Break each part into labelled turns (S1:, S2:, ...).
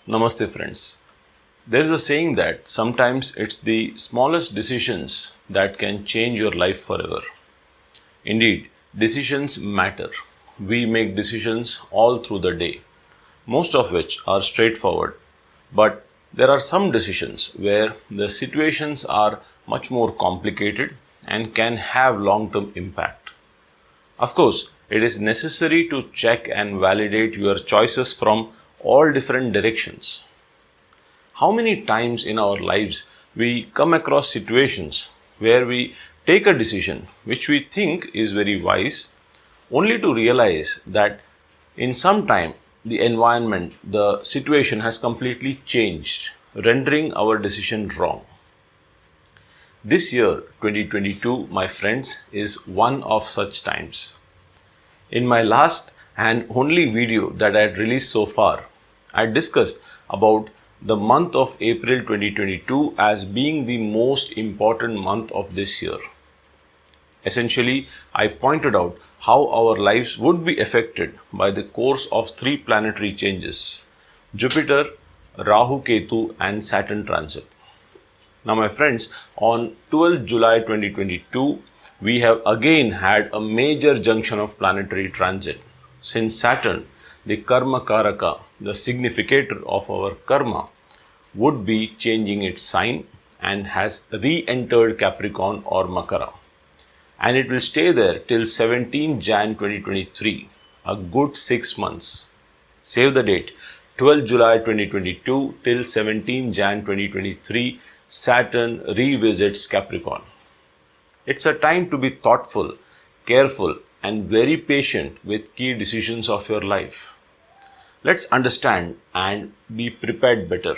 S1: Namaste friends. There's a saying that sometimes it's the smallest decisions that can change your life forever. Indeed, decisions matter. We make decisions all through the day, most of which are straightforward. But there are some decisions where the situations are much more complicated and can have long-term impact. Of course, it is necessary to check and validate your choices from all different directions. How many times in our lives we come across situations where we take a decision which we think is very wise, only to realize that in some time the environment, the situation has completely changed, rendering our decision wrong. This year, 2022, my friends, is one of such times. In my last and only video that I had released so far, I discussed about the month of April 2022 as being the most important month of this year. Essentially, I pointed out how our lives would be affected by the course of three planetary changes: Jupiter, Rahu Ketu and Saturn transit. Now my friends, on 12th July 2022, we have again had a major junction of planetary transit. Since Saturn, the karma karaka, the significator of our karma, would be changing its sign and has re-entered Capricorn or Makara. And it will stay there till 17 Jan 2023, a good 6 months. Save the date, 12 July 2022 till 17 Jan 2023, Saturn revisits Capricorn. It's a time to be thoughtful, careful, and very patient with key decisions of your life. Let's understand and be prepared better.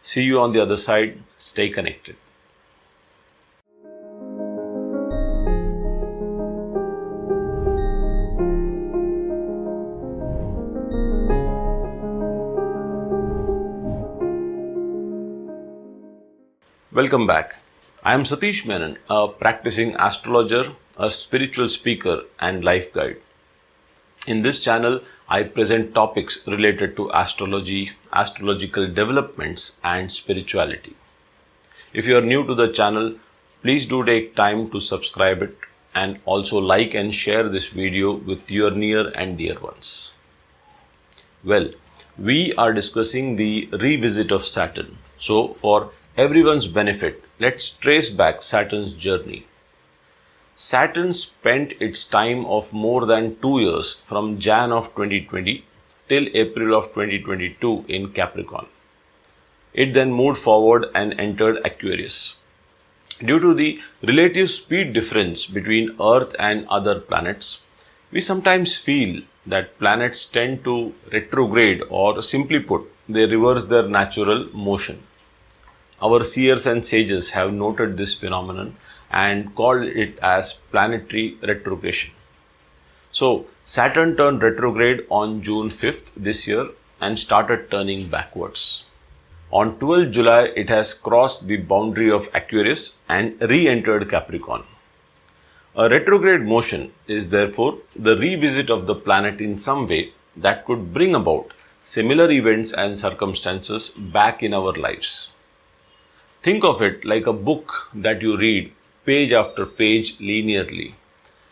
S1: See you on the other side. Stay connected. Welcome back. I am Satish Menon, a practicing astrologer, a spiritual speaker and life guide. In this channel, I present topics related to astrology, astrological developments and spirituality. If you are new to the channel, please do take time to subscribe it and also like and share this video with your near and dear ones. Well, we are discussing the revisit of Saturn. So for everyone's benefit, let's trace back Saturn's journey. Saturn spent its time of more than 2 years from Jan of 2020 till April of 2022 in Capricorn. It then moved forward and entered Aquarius. Due to the relative speed difference between Earth and other planets, we sometimes feel that planets tend to retrograde, or simply put, they reverse their natural motion. Our seers and sages have noted this phenomenon and called it as planetary retrogression. So, Saturn turned retrograde on June 5th this year and started turning backwards. On 12th July, it has crossed the boundary of Aquarius and re-entered Capricorn. A retrograde motion is therefore the revisit of the planet in some way that could bring about similar events and circumstances back in our lives. Think of it like a book that you read page after page linearly,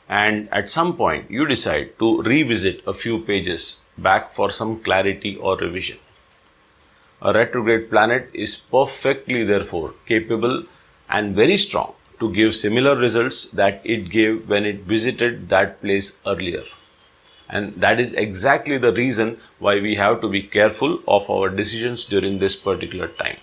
S1: and at some point you decide to revisit a few pages back for some clarity or revision. A retrograde planet is perfectly therefore capable and very strong to give similar results that it gave when it visited that place earlier. And that is exactly the reason why we have to be careful of our decisions during this particular time.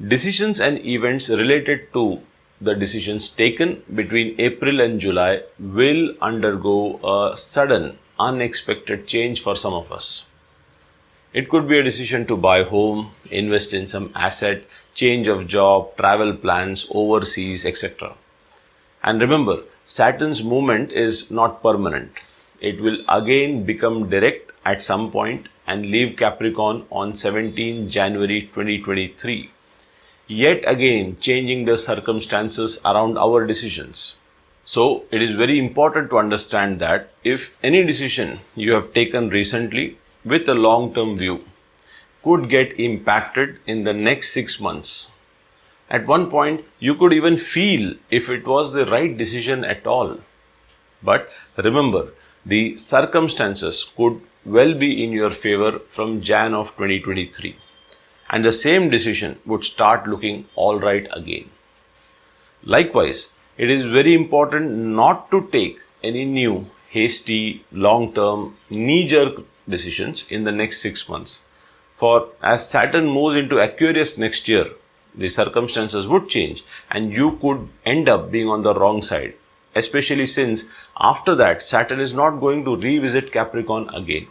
S1: Decisions and events related to the decisions taken between April and July will undergo a sudden, unexpected change for some of us. It could be a decision to buy home, invest in some asset, change of job, travel plans, overseas, etc. And remember, Saturn's movement is not permanent. It will again become direct at some point and leave Capricorn on 17 January 2023. Yet again changing the circumstances around our decisions. So it is very important to understand that if any decision you have taken recently with a long-term view, could get impacted in the next 6 months. At one point, you could even feel if it was the right decision at all. But remember, the circumstances could well be in your favor from Jan of 2023, and the same decision would start looking alright again. Likewise, it is very important not to take any new, hasty, long-term, knee-jerk decisions in the next 6 months. For as Saturn moves into Aquarius next year, the circumstances would change and you could end up being on the wrong side, especially since after that Saturn is not going to revisit Capricorn again.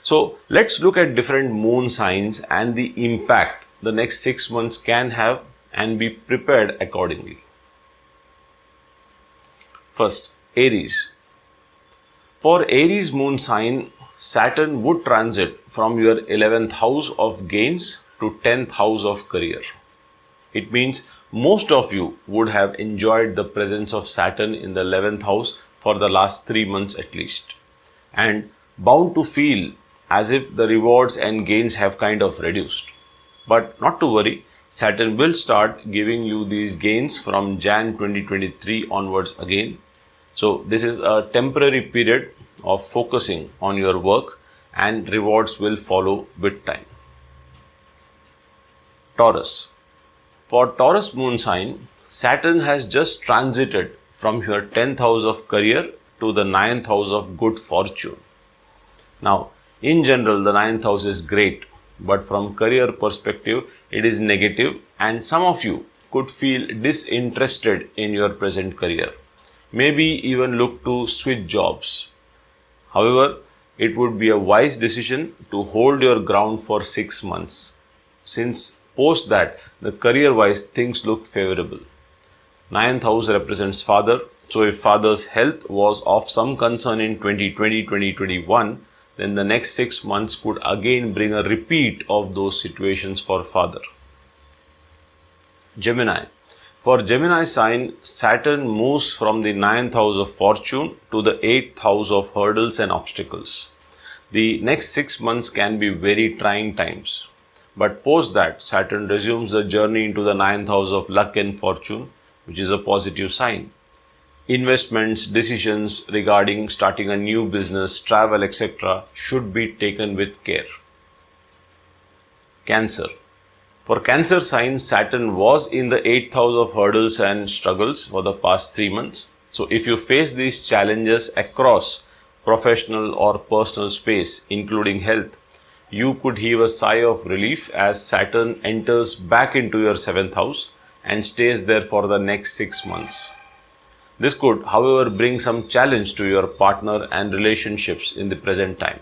S1: So let's look at different moon signs and the impact the next 6 months can have and be prepared accordingly. First, Aries. For Aries moon sign, Saturn would transit from your 11th house of gains to 10th house of career. It means most of you would have enjoyed the presence of Saturn in the 11th house for the last 3 months at least, and bound to feel as if the rewards and gains have kind of reduced. But not to worry, Saturn will start giving you these gains from Jan 2023 onwards again. So this is a temporary period of focusing on your work and rewards will follow with time. Taurus. For Taurus moon sign, Saturn has just transited from your 10th house of career to the 9th house of good fortune. Now, in general, the 9th house is great, but from career perspective, it is negative and some of you could feel disinterested in your present career. Maybe even look to switch jobs. However, it would be a wise decision to hold your ground for 6 months, since post that the career-wise things look favorable. 9th house represents father, so if father's health was of some concern in 2020-2021, then the next 6 months could again bring a repeat of those situations for father. Gemini. For Gemini sign, Saturn moves from the 9th house of fortune to the 8th house of hurdles and obstacles. The next 6 months can be very trying times. But post that, Saturn resumes the journey into the 9th house of luck and fortune, which is a positive sign. Investments, decisions regarding starting a new business, travel, etc. should be taken with care. Cancer. For Cancer sign, Saturn was in the 8th house of hurdles and struggles for the past 3 months. So if you face these challenges across professional or personal space, including health, you could heave a sigh of relief as Saturn enters back into your 7th house and stays there for the next 6 months. This could, however, bring some challenge to your partner and relationships in the present time.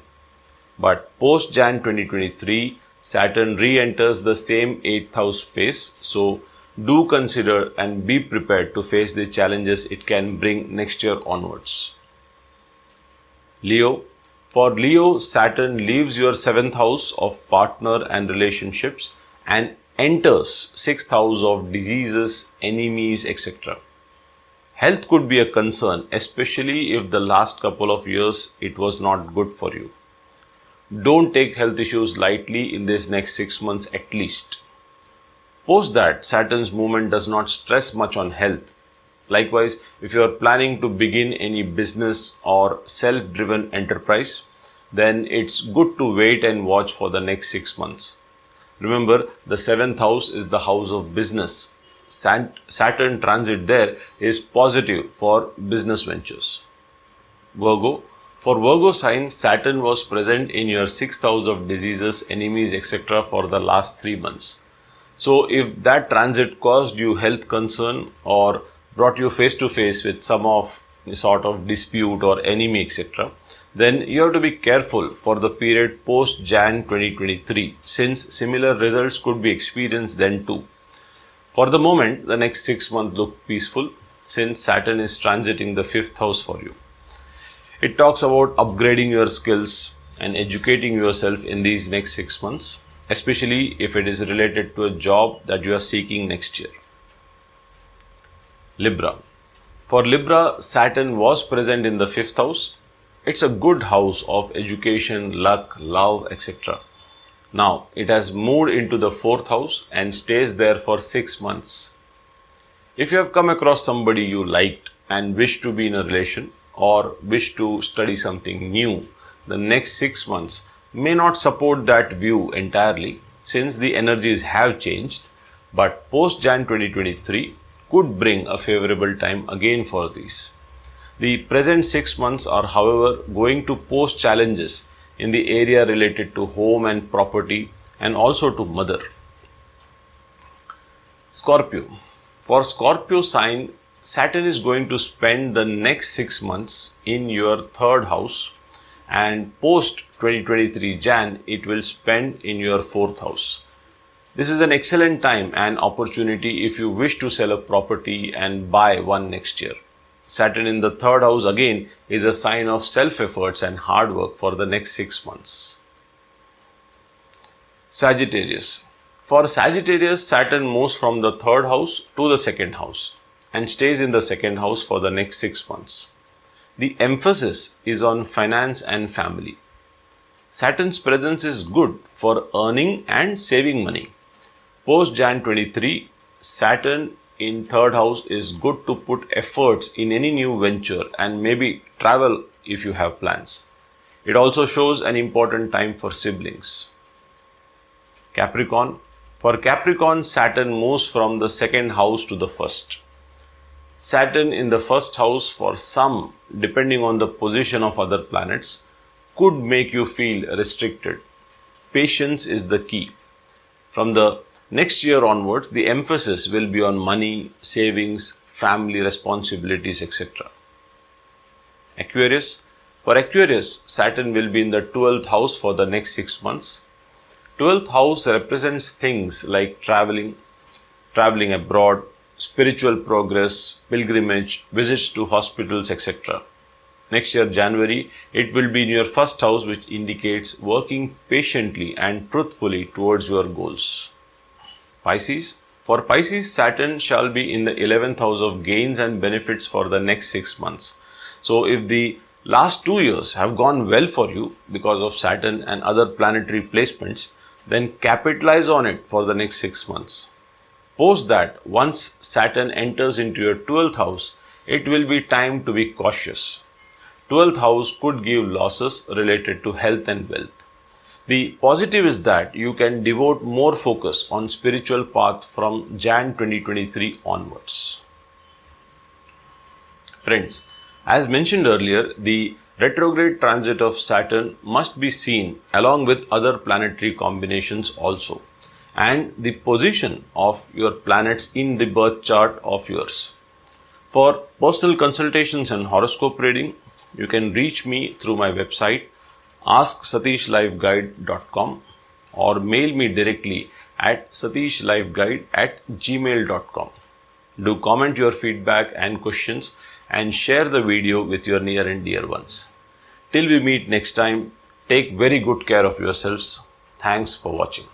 S1: But post Jan 2023, Saturn re-enters the same 8th house space, so do consider and be prepared to face the challenges it can bring next year onwards. Leo. For Leo, Saturn leaves your 7th house of partner and relationships and enters 6th house of diseases, enemies, etc. Health could be a concern, especially if the last couple of years it was not good for you. Don't take health issues lightly in this next 6 months at least. Post that, Saturn's movement does not stress much on health. Likewise, if you are planning to begin any business or self-driven enterprise, then it's good to wait and watch for the next 6 months. Remember, the 7th house is the house of business. Saturn transit there is positive for business ventures. Virgo. For Virgo sign, Saturn was present in your 6th house of diseases, enemies, etc. for the last 3 months. So if that transit caused you health concern or brought you face to face with some of sort of dispute or enemy, etc., then you have to be careful for the period post Jan 2023, since similar results could be experienced then too. For the moment, the next 6 months look peaceful since Saturn is transiting the 5th house for you. It talks about upgrading your skills and educating yourself in these next 6 months, especially if it is related to a job that you are seeking next year. Libra. For Libra, Saturn was present in the 5th house. It's a good house of education, luck, love, etc. Now it has moved into the 4th house and stays there for 6 months. If you have come across somebody you liked and wish to be in a relation or wish to study something new, the next 6 months may not support that view entirely since the energies have changed, but post Jan 2023 could bring a favorable time again for these. The present 6 months are, however, going to pose challenges in the area related to home and property and also to mother. Scorpio. For Scorpio sign, Saturn is going to spend the next 6 months in your 3rd house, and post 2023 Jan it will spend in your 4th house. This is an excellent time and opportunity if you wish to sell a property and buy one next year. Saturn in the 3rd house again is a sign of self-efforts and hard work for the next 6 months. Sagittarius. For Sagittarius, Saturn moves from the 3rd house to the 2nd house and stays in the 2nd house for the next 6 months. The emphasis is on finance and family. Saturn's presence is good for earning and saving money. Post Jan 23, Saturn in 3rd house is good to put efforts in any new venture and maybe travel if you have plans. It also shows an important time for siblings. Capricorn. For Capricorn, Saturn moves from the 2nd house to the 1st. Saturn in the 1st house, for some, depending on the position of other planets, could make you feel restricted. Patience is the key. From the next year onwards, the emphasis will be on money, savings, family responsibilities, etc. Aquarius. For Aquarius, Saturn will be in the 12th house for the next 6 months. 12th house represents things like traveling abroad, spiritual progress, pilgrimage, visits to hospitals, etc. Next year, January, it will be in your 1st house, which indicates working patiently and truthfully towards your goals. Pisces. For Pisces, Saturn shall be in the 11th house of gains and benefits for the next 6 months. So if the last 2 years have gone well for you because of Saturn and other planetary placements, then capitalize on it for the next 6 months. Post that, once Saturn enters into your 12th house, it will be time to be cautious. 12th house could give losses related to health and wealth. The positive is that you can devote more focus on spiritual path from Jan 2023 onwards. Friends, as mentioned earlier, the retrograde transit of Saturn must be seen along with other planetary combinations also, and the position of your planets in the birth chart of yours. For personal consultations and horoscope reading, you can reach me through my website satishlifeguide.com or mail me directly at satishlifeguide@gmail.com. Do comment your feedback and questions and share the video with your near and dear ones. Till we meet next time, take very good care of yourselves. Thanks for watching.